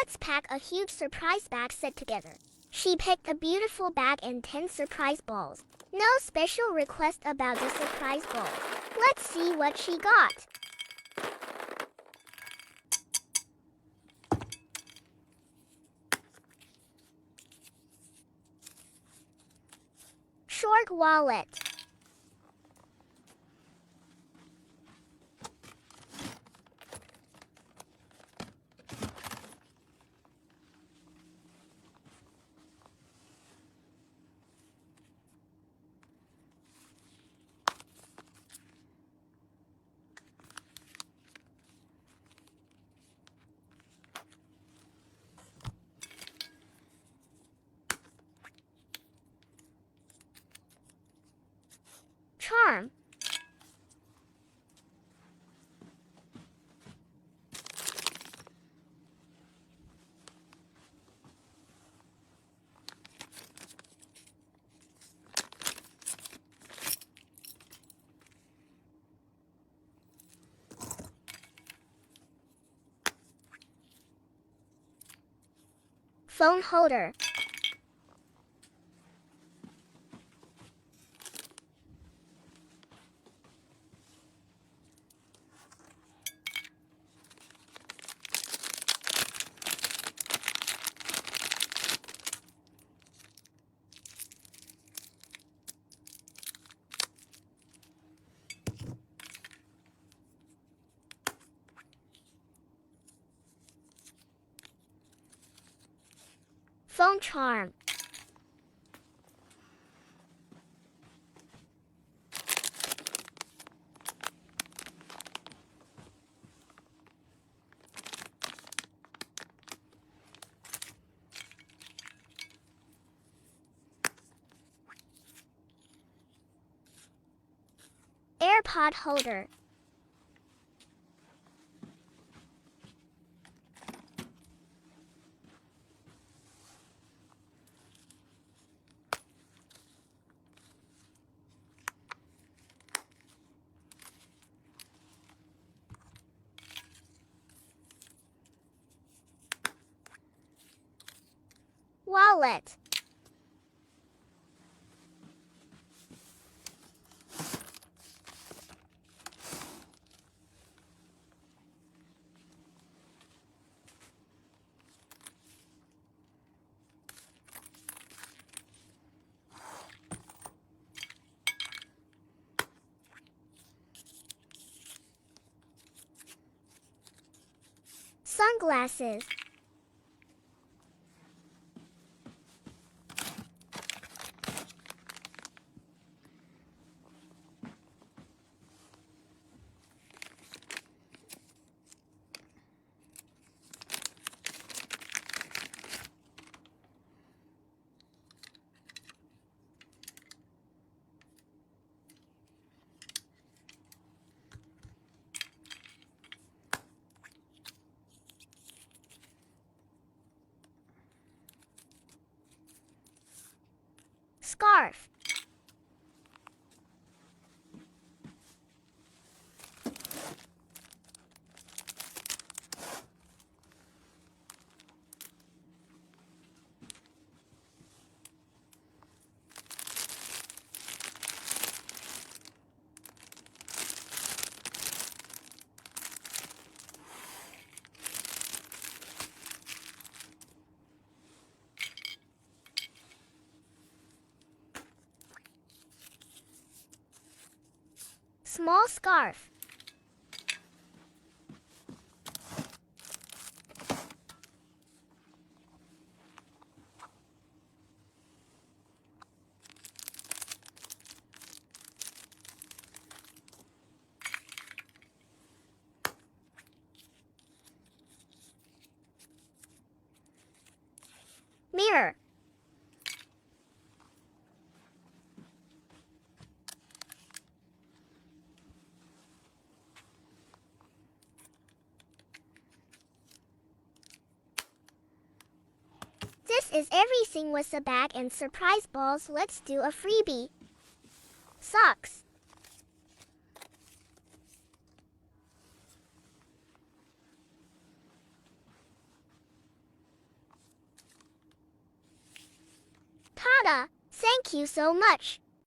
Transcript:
Let's pack a huge surprise bag set together. She picked a beautiful bag and 10 surprise balls. No special request about the surprise balls. Let's see what she got. Short wallet. Charm. Phone holder. Phone charm. AirPod holder. Wallet. Sunglasses. Scarf. Small scarf. Mirror. This is everything with the bag and surprise balls. Let's do a freebie. Socks. Tada! Thank you so much.